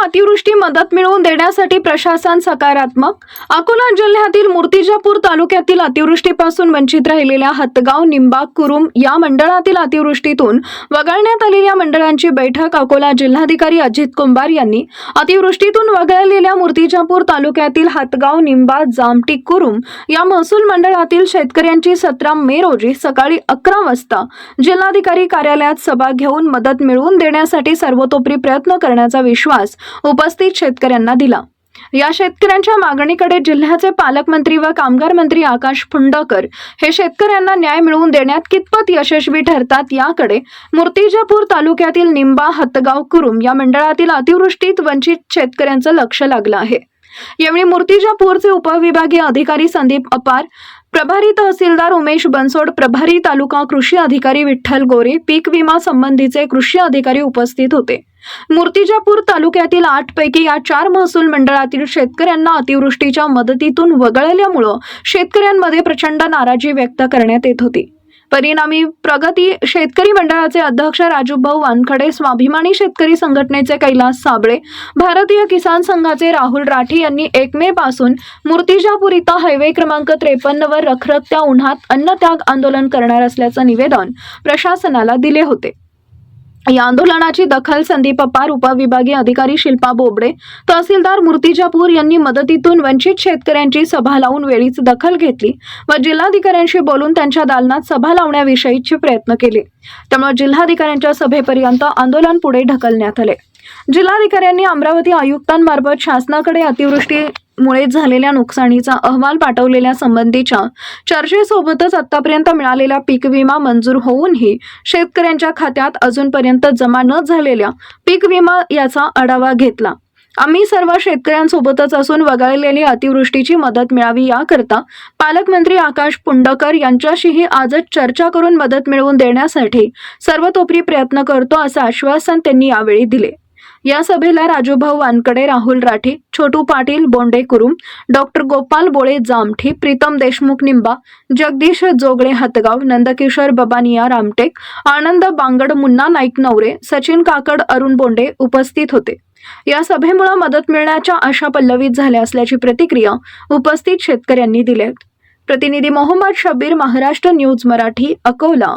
अतिवृष्टी मदत मिळवून देण्यासाठी प्रशासन सकारात्मक। अकोला जिल्ह्यातील मूर्तिजापूर तालुक्यातील अतिवृष्टीपासून वंचित राहिलेल्या हतगाव, निंबा, कुरुम या मंडळातील अतिवृष्टीतून वगळण्यात आलेल्या मंडळांची बैठक अकोला जिल्हाधिकारी अजित कुंभार यांनी अतिवृष्टीतून वगळलेल्या मूर्तिजापूर तालुक्यातील हतगाव, निंबा, जामठी, कुरुम या महसूल मंडळातील शेतकऱ्यांची 17 मे रोजी सकाळी 11 वाजता जिल्हाधिकारी कार्यालयात सभा घेऊन मदत मिळवून देण्यासाठी सर्वतोपरी प्रयत्न करण्याचा विश्वास उपस्थित शेतकऱ्यांना दिला। या शेतकऱ्यांच्या मागणीकडे जिल्ह्याचे पालकमंत्री व कामगार मंत्री आकाश फुंडकर हे शेतकऱ्यांना न्याय मिळवून देण्यात कितपत यशस्वी ठरतात याकडे मूर्तिजापूर तालुक्यातील निंबा, हतगाव, कुरुम या मंडळातील अतिवृष्टीत वंचित शेतकऱ्यांचं लक्ष लागलं आहे। यावेळी मूर्तिजापूरचे उपविभागीय अधिकारी संदीप अपार, प्रभारी तहसीलदार उमेश बनसोड, प्रभारी तालुका कृषी अधिकारी विठ्ठल गोरे, पीक विमा संबंधीचे कृषी अधिकारी उपस्थित होते। मूर्तिजापूर तालुक्यातील 8 पैकी या 4 महसूल मंडळातील शेतकऱ्यांना अतिवृष्टीच्या मदतीतून वगळल्यामुळे शेतकऱ्यांमध्ये प्रचंड नाराजी व्यक्त करण्यात येत होती। परिणामी प्रगती शेतकरी मंडळाचे अध्यक्ष राजूभाऊ वानखडे, स्वाभिमानी शेतकरी संघटनेचे कैलास साबळे, भारतीय किसान संघाचे राहुल राठी यांनी 1 मे पासून मूर्तिजापूर इथं हायवे क्रमांक 53 वर रखरखत्या उन्हात अन्नत्याग आंदोलन करणार असल्याचं निवेदन प्रशासनाला दिले होते। या आंदोलनाची दखल संदीप अपार, उपविभागीय अधिकारी शिल्पा बोबडे, तहसीलदार मूर्तिजापूर यांनी मदतीतून वंचित शेतकऱ्यांची सभा लावून वेळीच दखल घेतली व जिल्हाधिकाऱ्यांशी बोलून त्यांच्या दालनात सभा लावण्याविषयीचे प्रयत्न केले। त्यामुळे जिल्हाधिकाऱ्यांच्या सभेपर्यंत आंदोलन पुढे ढकलण्यात आले। जिल्हाधिकाऱ्यांनी अमरावती आयुक्तांमार्फत शासनाकडे अतिवृष्टीमुळे झालेल्या नुकसानीचा अहवाल पाठवलेल्या संबंधीच्या चर्चेसोबतच आतापर्यंत मिळालेला पीक विमा मंजूर होऊनही शेतकऱ्यांच्या खात्यात अजूनपर्यंत जमा न झालेल्या पीक विमा याचा आढावा घेतला। आम्ही सर्व शेतकऱ्यांसोबतच असून वगळलेली अतिवृष्टीची मदत मिळावी याकरता पालकमंत्री आकाश फुंडकर यांच्याशीही आजच चर्चा करून मदत मिळवून देण्यासाठी सर्वतोपरी प्रयत्न करतो असं आश्वासन त्यांनी यावेळी दिले। या सभेला राजूभाऊ वानकडे, राहुल राठी, छोटू पाटील बोंडे कुरुम, डॉक्टर गोपाल बोळे जामठी, प्रीतम देशमुख निंबा, जगदीश जोगळे हतगाव, नंदकिशोर बबानिया रामटेक, आनंद बांगड, मुन्ना नाईक नवरे, सचिन काकड, अरुण बोंडे उपस्थित होते। या सभेमुळे मदत मिळण्याच्या आशा पल्लवित झाल्या असल्याची प्रतिक्रिया उपस्थित शेतकऱ्यांनी दिली। प्रतिनिधी मोहम्मद शब्बीर, महाराष्ट्र न्यूज मराठी, अकोला।